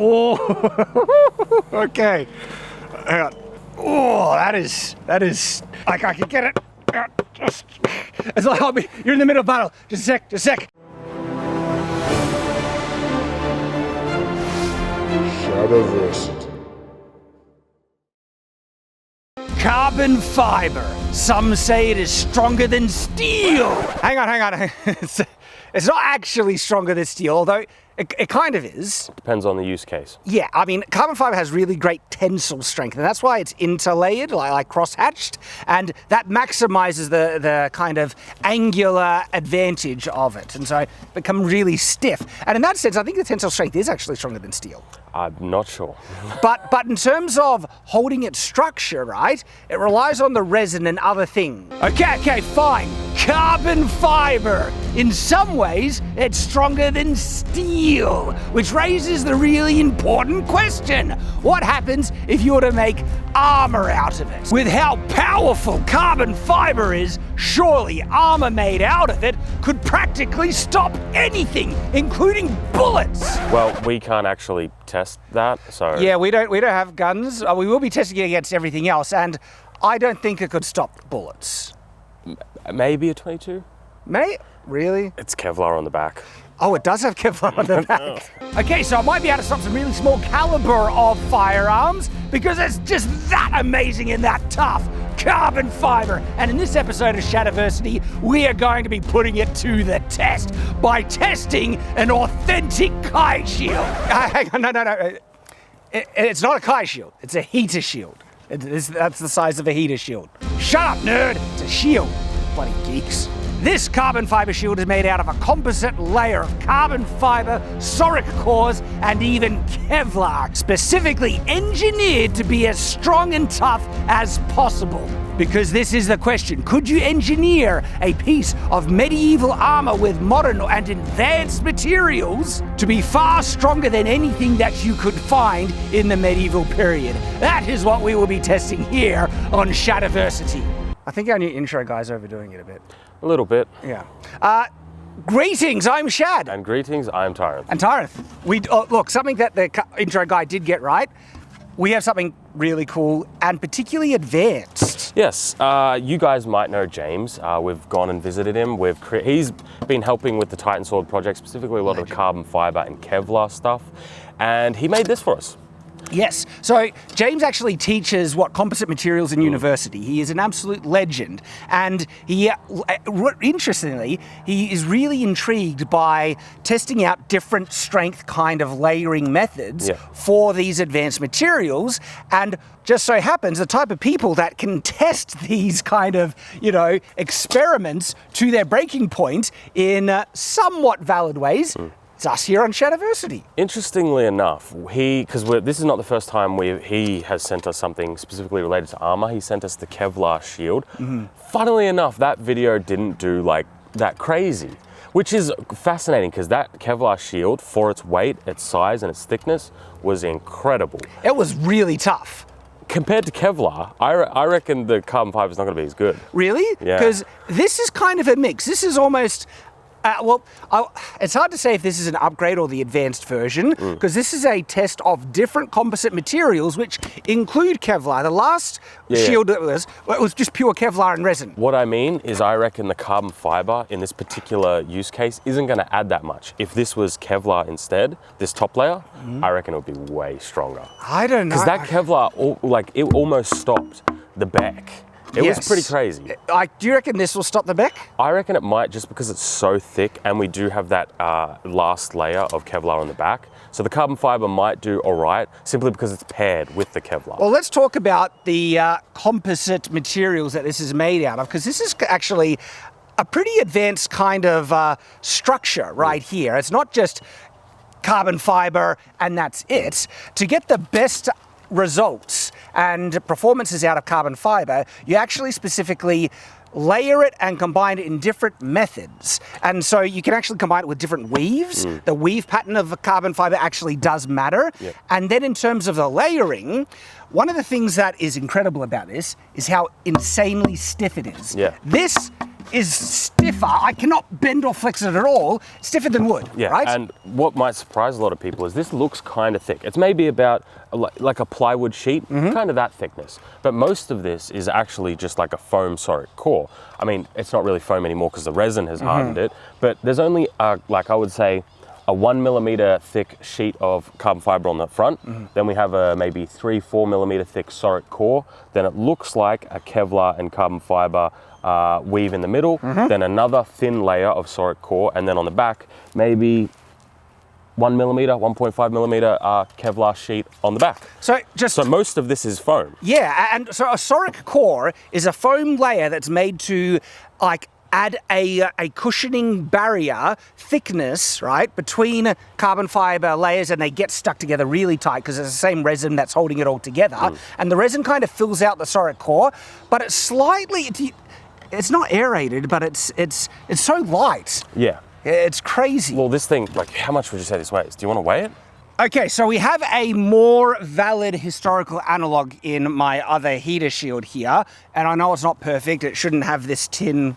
Oh, okay. Hang on. Oh, that is, I can get it. Just, it's like, you're in the middle of battle. Just a sec. Shadowversity. Carbon fiber. Some say it is stronger than steel. Hang on. It's not actually stronger than steel, although it kind of is. Depends on the use case. Yeah, I mean, carbon fiber has really great tensile strength, and that's why it's interlayered, like cross-hatched, and that maximizes the kind of angular advantage of it, and so it becomes really stiff. And in that sense, I think the tensile strength is actually stronger than steel. I'm not sure. But in terms of holding its structure, right, it relies on the resin and other things. Okay, fine. Carbon fiber. In some ways, it's stronger than steel, which raises the really important question. What happens if you were to make armor out of it? With how powerful carbon fiber is, surely armor made out of it could practically stop anything, including bullets. Well, we can't actually test that, so... Yeah, we don't have guns. We will be testing it against everything else, and I don't think it could stop bullets. Maybe a 22? Really? It's Kevlar on the back. Oh, it does have Kevlar on the back. Okay, so I might be able to stop some really small caliber of firearms because it's just that amazing and that tough. Carbon fiber. And in this episode of Shadowversity, we are going to be putting it to the test by testing an authentic Kai shield. Hang on, no. It's not a Kai shield. It's a heater shield. That's the size of a heater shield. Shut up, nerd. It's a shield. Bloody geeks. This carbon fiber shield is made out of a composite layer of carbon fiber, Soric cores, and even Kevlar, specifically engineered to be as strong and tough as possible. Because this is the question, could you engineer a piece of medieval armor with modern and advanced materials to be far stronger than anything that you could find in the medieval period? That is what we will be testing here on Shadowversity. I think our new intro guy's overdoing it a bit. A little bit. Yeah. Greetings, I'm Shad. And greetings, I'm Tyranth. And Tyranth, look, something that the intro guy did get right, we have something really cool and particularly advanced. Yes, you guys might know James. We've gone and visited him. He's been helping with the Titan Sword project, specifically a lot of the carbon fiber and Kevlar stuff, and he made this for us. Yes. So James actually teaches composite materials in university. He is an absolute legend, and interestingly, he is really intrigued by testing out different strength kind of layering methods for these advanced materials, and just so happens the type of people that can test these kind of, experiments to their breaking point in somewhat valid ways. It's us here on Shadowversity. Interestingly enough, because this is not the first time he has sent us something specifically related to armor. He sent us the Kevlar shield. Mm-hmm. Funnily enough, that video didn't do that crazy, which is fascinating because that Kevlar shield, for its weight, its size, and its thickness, was incredible. It was really tough. Compared to Kevlar, I reckon the carbon fiber is not going to be as good. Really? Yeah. Because this is kind of a mix. This is almost... it's hard to say if this is an upgrade or the advanced version, because this is a test of different composite materials, which include Kevlar. The last shield it was just pure Kevlar and resin. What I mean is I reckon the carbon fiber in this particular use case isn't going to add that much. If this was Kevlar instead, this top layer, I reckon it would be way stronger. I don't know. Because that Kevlar, it almost stopped the Beck. It was pretty crazy. Do you reckon this will stop the Beck? I reckon it might, just because it's so thick, and we do have that last layer of Kevlar on the back. So the carbon fiber might do all right, simply because it's paired with the Kevlar. Well, let's talk about the composite materials that this is made out of, because this is actually a pretty advanced kind of structure right here. It's not just carbon fiber and that's it. To get the best results and performances out of carbon fiber, you actually specifically layer it and combine it in different methods. And so you can actually combine it with different weaves. The weave pattern of carbon fiber actually does matter. Yep. And then in terms of the layering, one of the things that is incredible about this is how insanely stiff it is. Yeah. This is stiffer. I cannot bend or flex it at all. Stiffer than wood, Yeah, right? and what might surprise a lot of people is this looks kind of thick. It's maybe about like a plywood sheet, kind of that thickness. But most of this is actually just like a foam soric core. I mean, it's not really foam anymore because the resin has hardened it, but there's only, like I would say, a 1 millimeter thick sheet of carbon fiber on the front. Then we have a maybe 3-4 millimeter thick soric core. Then it looks like a Kevlar and carbon fiber weave in the middle. Then another thin layer of soric core. And then on the back, maybe 1 millimeter, 1.5 millimeter Kevlar sheet on the back. So most of this is foam. Yeah, and so a soric core is a foam layer that's made to like add a cushioning barrier thickness, right, between carbon fiber layers, and they get stuck together really tight because it's the same resin that's holding it all together. And the resin kind of fills out the soric core, but it's slightly, it's not aerated, but it's so light. Yeah. It's crazy. Well, this thing, like, how much would you say this weighs? Do you want to weigh it? Okay, so we have a more valid historical analog in my other heater shield here, and I know it's not perfect. It shouldn't have this tin,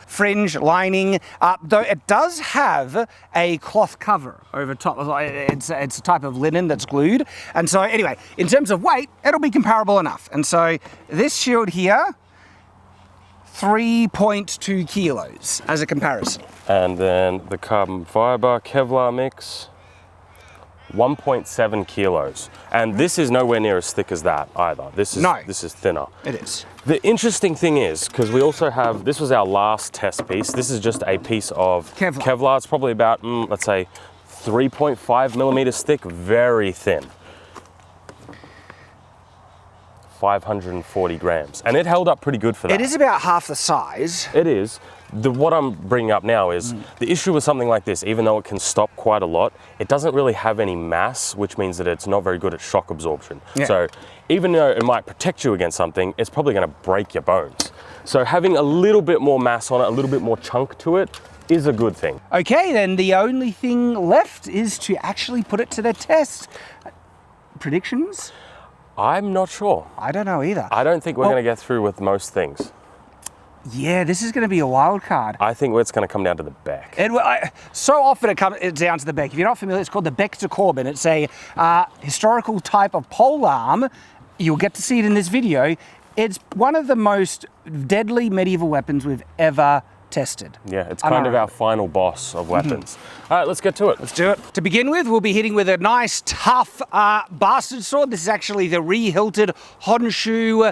fringe lining, though it does have a cloth cover over top. It's a type of linen that's glued, and so anyway, in terms of weight, it'll be comparable enough. And so this shield here, 3.2 kilos as a comparison. And then the carbon fiber Kevlar mix, 1.7 kilos. And this is nowhere near as thick as that either. This is thinner. It is. The interesting thing is, because we also have, this was our last test piece. This is just a piece of Kevlar. It's probably about, let's say, 3.5 millimeters thick, very thin. 540 grams. And it held up pretty good for that. It is about half the size. It is. What I'm bringing up now is the issue with something like this, even though it can stop quite a lot, it doesn't really have any mass, which means that it's not very good at shock absorption. Yeah. So even though it might protect you against something, it's probably going to break your bones. So having a little bit more mass on it, a little bit more chunk to it, is a good thing. Okay, then the only thing left is to actually put it to the test. Predictions? I'm not sure. I don't know either. I don't think we're going to get through with most things. Yeah, this is going to be a wild card. I think it's going to come down to the Beck. So often it comes down to the Beck. If you're not familiar, it's called the Beck to Corbin. It's a historical type of pole arm. You'll get to see it in this video. It's one of the most deadly medieval weapons we've ever tested. Yeah, it's kind of our final boss of weapons. All right, let's get to it. Let's do it. To begin with, we'll be hitting with a nice, tough bastard sword. This is actually the re-hilted Honshu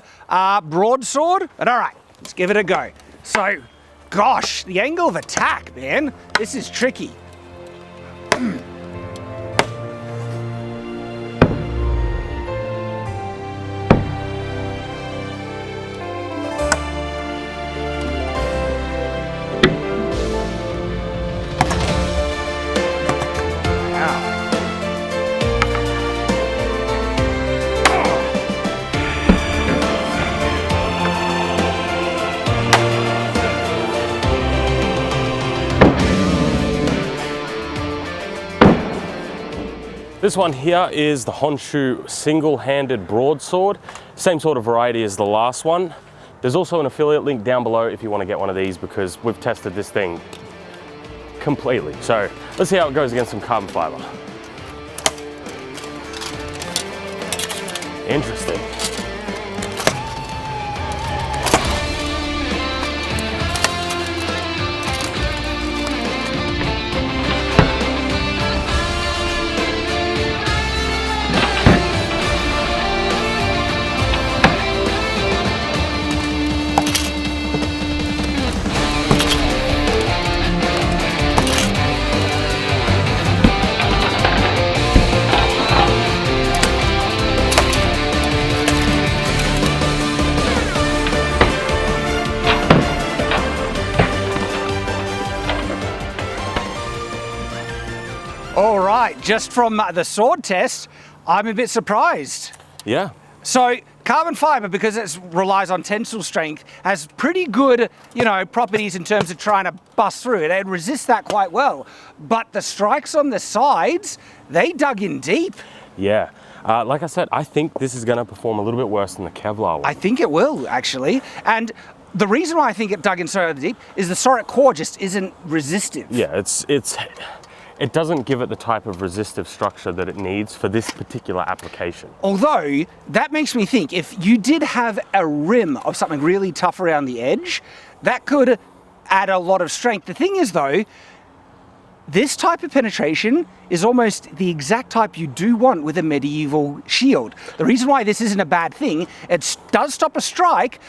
broadsword. But all right, let's give it a go. So, gosh, the angle of attack, man. This is tricky. This one here is the Honshu single-handed broadsword. Same sort of variety as the last one. There's also an affiliate link down below if you want to get one of these, because we've tested this thing completely. So let's see how it goes against some carbon fiber. Interesting. All right, just from the sword test, I'm a bit surprised. Yeah. So carbon fiber, because it relies on tensile strength, has pretty good, properties in terms of trying to bust through it. It resists that quite well. But the strikes on the sides, they dug in deep. Yeah. Like I said, I think this is going to perform a little bit worse than the Kevlar one. I think it will, actually. And the reason why I think it dug in so deep is the Sorek core just isn't resistive. Yeah, it doesn't give it the type of resistive structure that it needs for this particular application. Although, that makes me think, if you did have a rim of something really tough around the edge, that could add a lot of strength. The thing is though, this type of penetration is almost the exact type you do want with a medieval shield. The reason why this isn't a bad thing, it does stop a strike,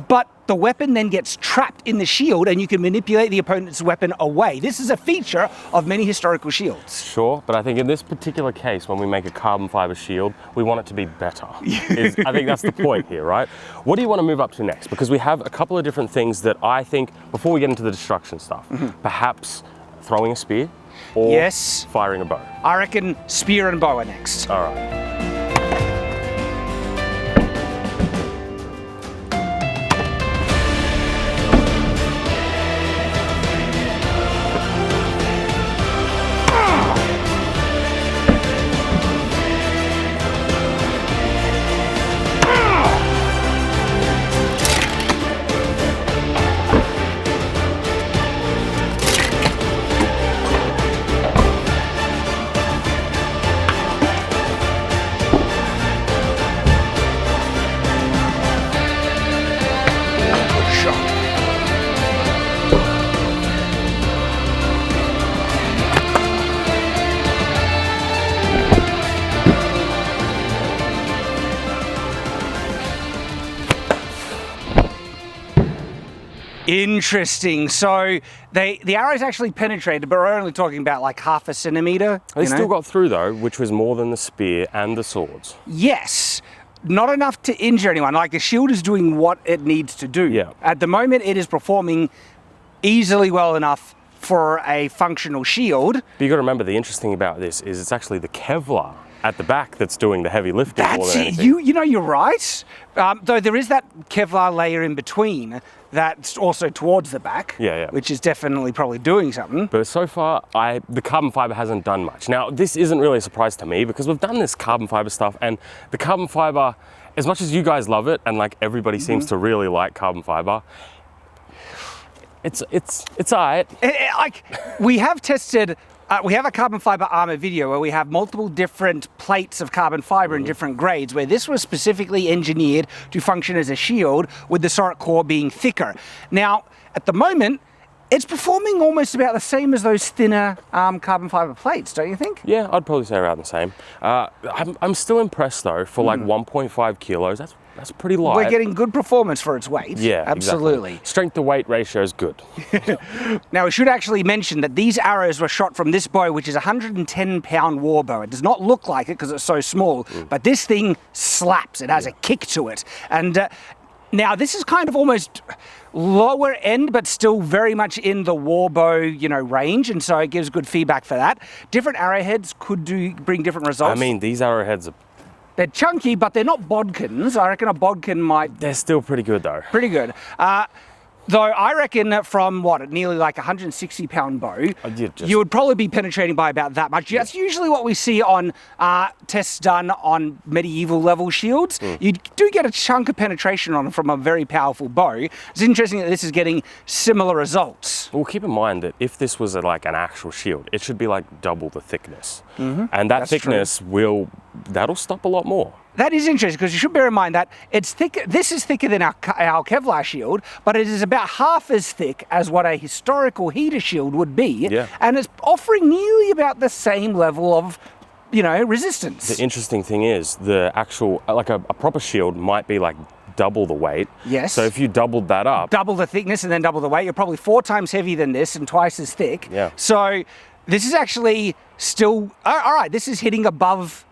but the weapon then gets trapped in the shield and you can manipulate the opponent's weapon away. This is a feature of many historical shields. Sure, but I think in this particular case, when we make a carbon fiber shield, we want it to be better. I think that's the point here, right? What do you want to move up to next? Because we have a couple of different things that I think, before we get into the destruction stuff, perhaps throwing a spear or yes, firing a bow. I reckon spear and bow are next. All right. Interesting. So the arrows actually penetrated, but we're only talking about like half a centimeter. They still got through though, which was more than the spear and the swords. Yes. Not enough to injure anyone. Like the shield is doing what it needs to do. Yeah. At the moment, it is performing easily well enough for a functional shield. But you got to remember, the interesting about this is it's actually the Kevlar at the back that's doing the heavy lifting. That's it. You know, you're right. Though there is that Kevlar layer in between that's also towards the back, which is definitely probably doing something. But so far, the carbon fiber hasn't done much. Now, this isn't really a surprise to me because we've done this carbon fiber stuff, and the carbon fiber, as much as you guys love it, and like everybody seems to really like carbon fiber, it's all right. Like, we have tested. We have a carbon fiber armor video where we have multiple different plates of carbon fiber in different grades, where this was specifically engineered to function as a shield, with the Sorek core being thicker. Now, at the moment, it's performing almost about the same as those thinner carbon fiber plates, don't you think? Yeah, I'd probably say around the same. I'm still impressed though, for like 1.5 kilos, that's pretty light. We're getting good performance for its weight. Yeah, absolutely. Exactly. Strength to weight ratio is good. Now, we should actually mention that these arrows were shot from this bow, which is a 110-pound war bow. It does not look like it because it's so small, but this thing slaps. It has a kick to it. And now this is kind of almost lower end, but still very much in the war bow, range, and so it gives good feedback for that. Different arrowheads could bring different results. I mean, these arrowheads are... They're chunky, but they're not bodkins. I reckon a bodkin might... They're still pretty good, though. Pretty good. Though I reckon from, nearly like a 160-pound bow, you would probably be penetrating by about that much. That's usually what we see on tests done on medieval level shields. You do get a chunk of penetration on them from a very powerful bow. It's interesting that this is getting similar results. Well, keep in mind that if this was like an actual shield, it should be like double the thickness. And that thickness that'll stop a lot more. That is interesting, because you should bear in mind that it's thicker. This is thicker than our Kevlar shield, but it is about half as thick as what a historical heater shield would be. Yeah. And it's offering nearly about the same level of, resistance. The interesting thing is the actual, like a proper shield might be like double the weight. Yes. So if you doubled that up. Double the thickness and then double the weight, you're probably 4 times heavier than this and twice as thick. Yeah. So this is actually still, all right, this is hitting above,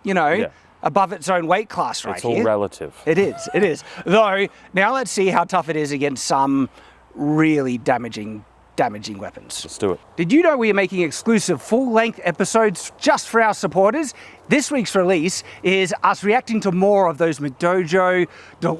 above its own weight class right here. It's all relative. It is. Though, now let's see how tough it is against some really damaging weapons. Let's do it. Did you know we are making exclusive full-length episodes just for our supporters? This week's release is us reacting to more of those McDojo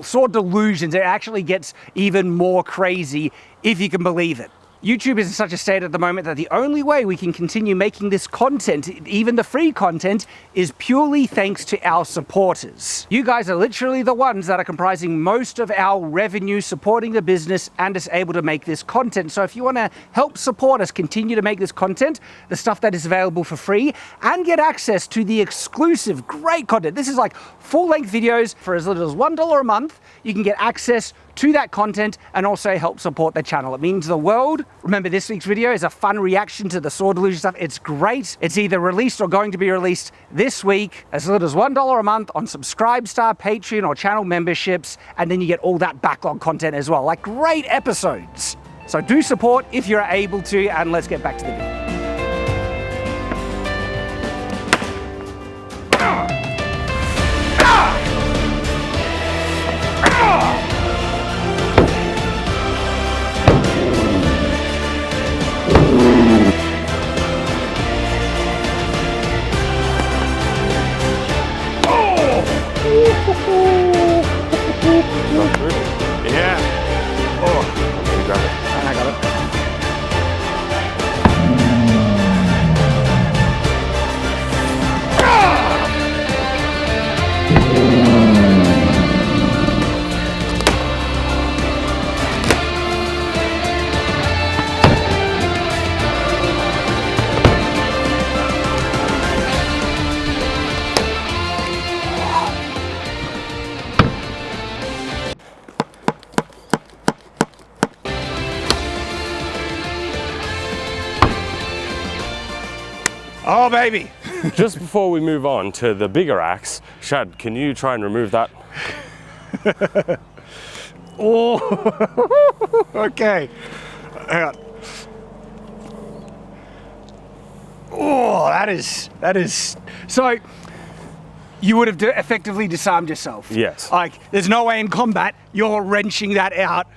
sword delusions. It actually gets even more crazy, if you can believe it. YouTube is in such a state at the moment that the only way we can continue making this content, even the free content, is purely thanks to our supporters. You guys are literally the ones that are comprising most of our revenue, supporting the business and us able to make this content. So if you want to help support us continue to make this content, the stuff that is available for free, and get access to the exclusive great content. This is like full-length videos for as little as $1 a month. You can get access to that content and also help support the channel. It means the world. Remember, this week's video is a fun reaction to the sword illusion stuff. It's great. It's either released or going to be released this week, as little as $1 a month on Subscribestar, Patreon, or channel memberships, and then you get all that backlog content as well, like great episodes. So do support if you're able to, and let's get back to the video. Yeah. Oh, I'm gonna grab it. I got it. Oh, baby. Just before we move on to the bigger axe, Shad, can you try and remove that? Oh, okay. Hang on. Oh, that is. So, you would have effectively disarmed yourself. Yes. Like, there's no way in combat you're wrenching that out.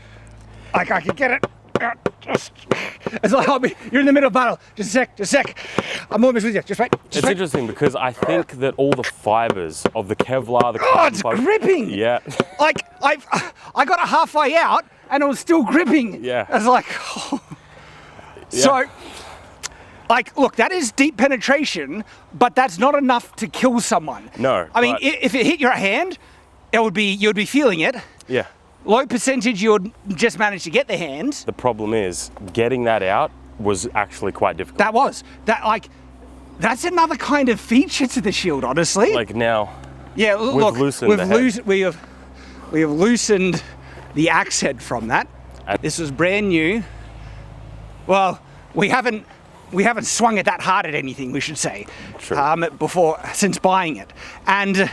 Like, I can get it out. It's like, you're in the middle of battle. Just a sec. I'm almost with you. Just wait. It's interesting because I think that all the fibers of the Kevlar, the carbon it's fiber, gripping. Yeah. Like, I got it halfway out and it was still gripping. Yeah. I was like, oh. Yeah. So, like, look, that is deep penetration, but that's not enough to kill someone. No. I mean, if it hit your hand, you'd be feeling it. Yeah. Low percentage, you would just manage to get the hand. The problem is getting that out was actually quite difficult. That's another kind of feature to the shield, honestly. Like now, yeah, look, loosened the head. we have loosened the axe head from that. This was brand new. Well, we haven't swung it that hard at anything, we should say. True. Since buying it. And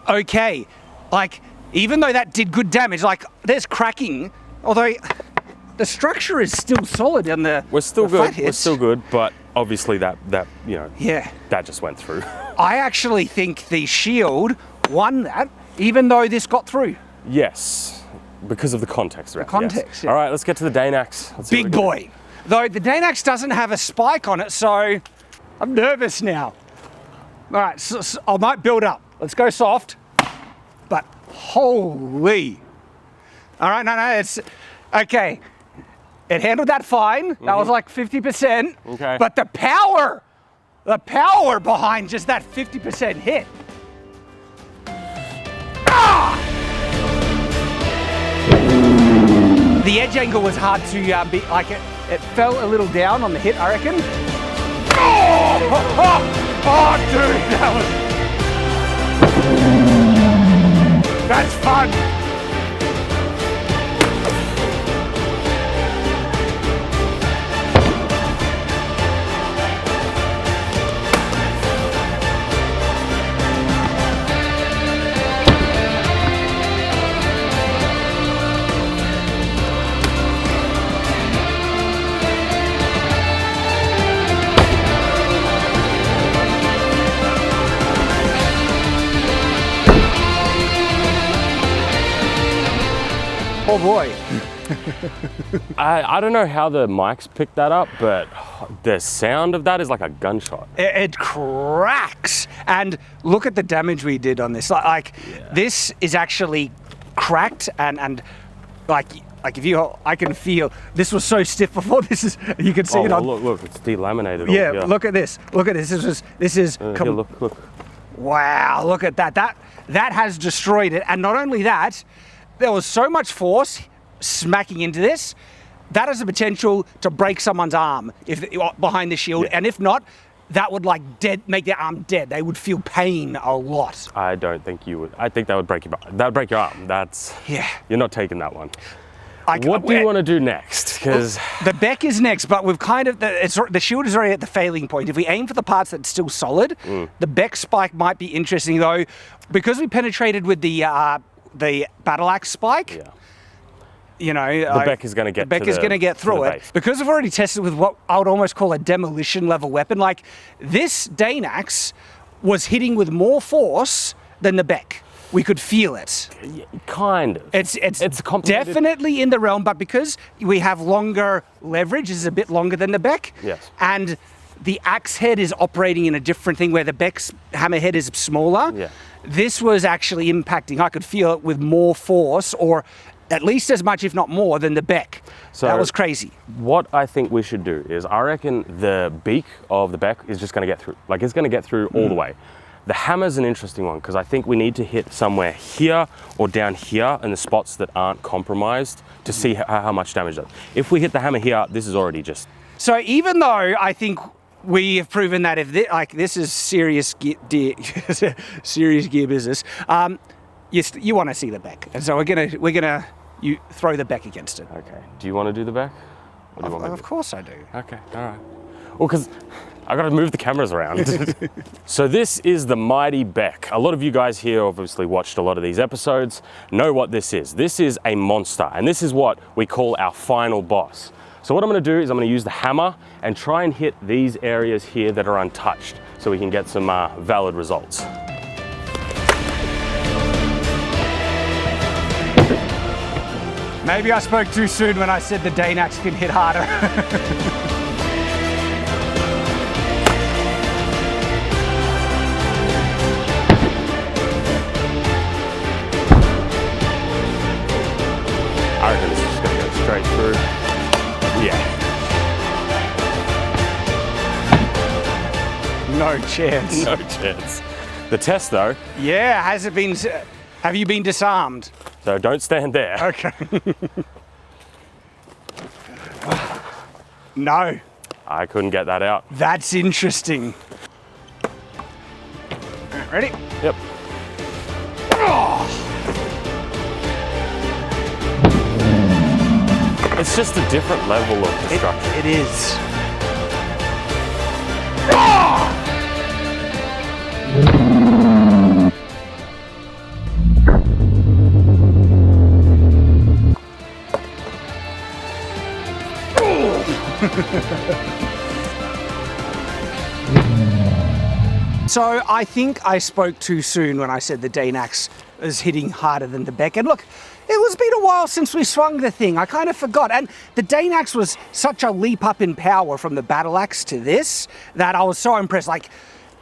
okay, like, even though that did good damage, like, there's cracking, although the structure is still solid on the We're still the flat good. We're hits. still good, but obviously that Yeah. that just went through. I actually think the shield won that, even though this got through. Yes, because of the context around. Context, Yes. yeah. All right, let's get to the Danax. Let's see Big what we got. boy. Though the Danax doesn't have a spike on it, so I'm nervous now. All right, so I might build up. Let's go soft. But holy. All right, no, it's okay. It handled that fine. That was like 50%. Okay. But the power behind just that 50% hit. Ah! The edge angle was hard to be, like, it fell a little down on the hit, I reckon. Oh, dude, that's fun. Oh boy. I don't know how the mics picked that up, but the sound of that is like a gunshot. It cracks. And look at the damage we did on this. Like, this is actually cracked and like, Like I can feel, this was so stiff before, you can see it on. Look, it's delaminated. Yeah, look at this. Look at this. This is. Here, look. Wow, look at that. That has destroyed it. And not only that, there was so much force smacking into this. That has the potential to break someone's arm behind the shield. Yeah. And if not, that would make their arm dead. They would feel pain a lot. I don't think you would. I think that would break your arm. That would break your arm. You're not taking that one. What do you want to do next? Because the Beck is next, but we've kind of the shield is already at the failing point. If we aim for the parts that's still solid, the Beck spike might be interesting though, because we penetrated with the battle axe spike. Yeah. You know, the Beck is going to get. The Beck is going to get through it because we've already tested with what I would almost call a demolition level weapon. Like this Danax was hitting with more force than the Beck. We could feel it. Yeah, kind of. It's definitely in the realm, but because we have longer leverage, this is a bit longer than the Beck. Yes. And the axe head is operating in a different thing where the Beck's hammerhead is smaller. Yeah. This was actually impacting. I could feel it with more force, or at least as much, if not more, than the Beck. So that was crazy. What I think we should do is, I reckon the beak of the Beck is just going to get through. Like, it's going to get through all the way. The hammer's an interesting one because I think we need to hit somewhere here or down here in the spots that aren't compromised to see how much damage it does. If we hit the hammer here, this is already just... So even though I think we have proven that if this is serious gear business, you want to see the Beck, and so we're gonna you throw the Beck against it. Okay. Do you want to do the Beck? Or do you want me to? Of course I do. Okay. All right. Well, because I got to move the cameras around. So this is the mighty Beck. A lot of you guys here obviously watched a lot of these episodes, know what this is. This is a monster, and this is what we call our final boss. So what I'm going to do is I'm going to use the hammer and try and hit these areas here that are untouched so we can get some valid results. Maybe I spoke too soon when I said the Danax can hit harder. I reckon this is just going to go straight through. Yeah. No chance. No chance. The test though. Yeah, have you been disarmed? So don't stand there. Okay. No. I couldn't get that out. That's interesting. Ready? Yep. Oh. It's just a different level of destruction. It is. Oh. So I think I spoke too soon when I said the Danax is hitting harder than the Beck. And look, it was been a while since we swung the thing. I kind of forgot. And the Danax was such a leap up in power from the battle axe to this that I was so impressed.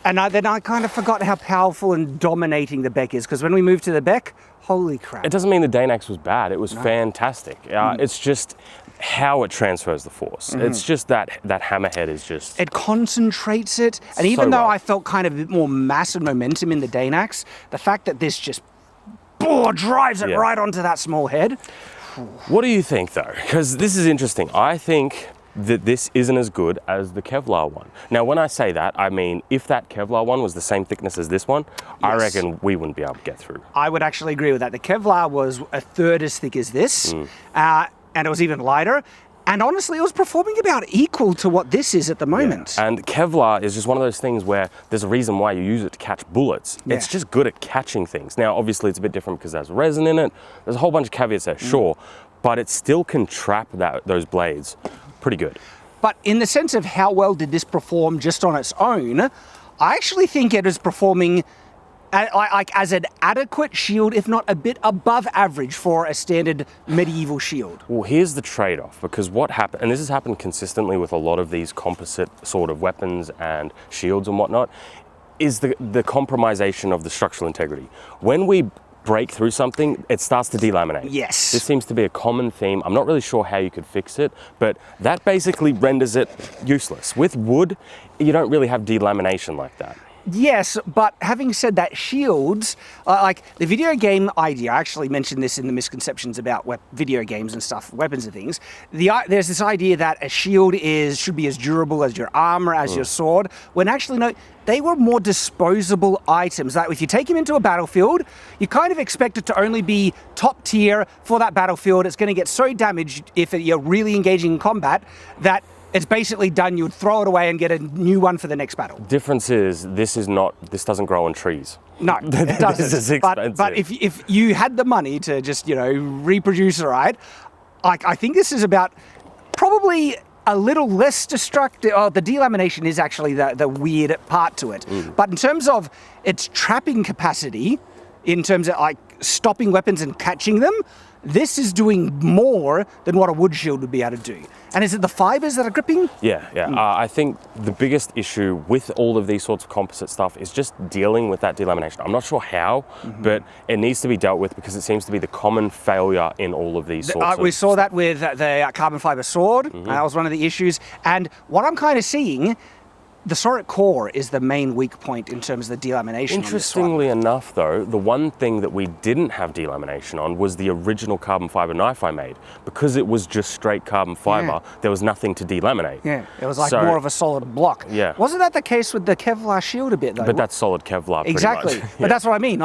Then I kind of forgot how powerful and dominating the Beck is, because when we moved to the Beck, holy crap. It doesn't mean the Danax was bad. It was fantastic. It's just how it transfers the force. It's just that hammerhead is just... It concentrates it. And even though I felt kind of a bit more mass and momentum in the Danax, the fact that this just drives it right onto that small head. What do you think though? Because this is interesting. I think that this isn't as good as the Kevlar one. Now, when I say that, I mean, if that Kevlar one was the same thickness as this one, I reckon we wouldn't be able to get through. I would actually agree with that. The Kevlar was a third as thick as this, and it was even lighter. And honestly, it was performing about equal to what this is at the moment. Yeah. And Kevlar is just one of those things where there's a reason why you use it to catch bullets. Yeah. It's just good at catching things. Now, obviously, it's a bit different because there's resin in it. There's a whole bunch of caveats there, sure. But it still can trap those blades pretty good. But in the sense of how well did this perform just on its own, I actually think it is performing as an adequate shield, if not a bit above average for a standard medieval shield. Well, here's the trade-off, because what happened, and this has happened consistently with a lot of these composite sort of weapons and shields and whatnot, is the compromisation of the structural integrity. When we break through something, it starts to delaminate. Yes. This seems to be a common theme. I'm not really sure how you could fix it, but that basically renders it useless. With wood, you don't really have delamination like that. Yes, but having said that, shields, like the video game idea, I actually mentioned this in the misconceptions about video games and stuff, weapons and things. There's this idea that a shield should be as durable as your armor, as your sword, when actually, no, they were more disposable items. That if you take them into a battlefield, you kind of expect it to only be top tier for that battlefield. It's going to get so damaged if you're really engaging in combat that it's basically done. You would throw it away and get a new one for the next battle. Difference is, this doesn't grow on trees. No, it doesn't. This is expensive. But if you had the money to just, reproduce it right, I think this is about probably a little less destructive. Oh, the delamination is actually the weird part to it. But in terms of its trapping capacity, in terms of like stopping weapons and catching them, this is doing more than what a wood shield would be able to do. And is it the fibers that are gripping? Yeah. I think the biggest issue with all of these sorts of composite stuff is just dealing with that delamination. I'm not sure how, but it needs to be dealt with because it seems to be the common failure in all of these sorts We saw that with the carbon fiber sword. That was one of the issues. And what I'm kind of seeing, the Soric core is the main weak point in terms of the delamination. Interestingly enough, though, the one thing that we didn't have delamination on was the original carbon fiber knife I made. Because it was just straight carbon fiber, there was nothing to delaminate. Yeah, it was like more of a solid block. Yeah. Wasn't that the case with the Kevlar shield a bit, though? But that's solid Kevlar, pretty exactly. much. But that's what I mean.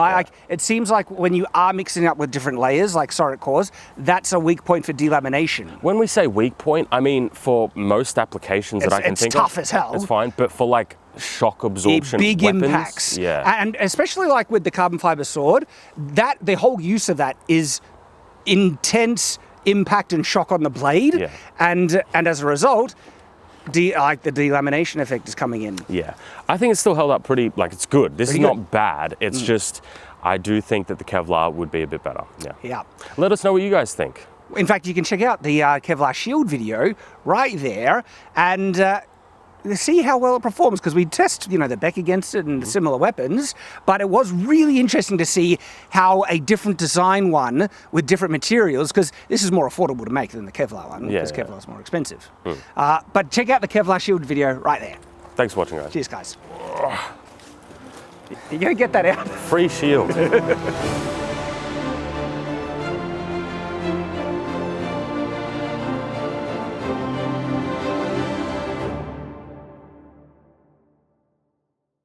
It seems like when you are mixing up with different layers, like Soric cores, that's a weak point for delamination. When we say weak point, I mean for most applications that I can think of. It's tough as hell. It's fine, but for like shock absorption big weapons, impacts, yeah, and especially like with the carbon fiber sword, that the whole use of that is intense impact and shock on the blade, and as a result, the delamination effect is coming in. Yeah, I think it's still held up pretty. Like it's good. This is not bad. It's just I do think that the Kevlar would be a bit better. Yeah. Let us know what you guys think. In fact, you can check out the Kevlar shield video right there, and see how well it performs, because we test the Beck against it and similar weapons, but it was really interesting to see how a different design one with different materials, because this is more affordable to make than the Kevlar one, because Kevlar's more expensive. But check out the Kevlar shield video right there. Thanks for watching, guys. Cheers, guys. You're gonna get that out. Free shield.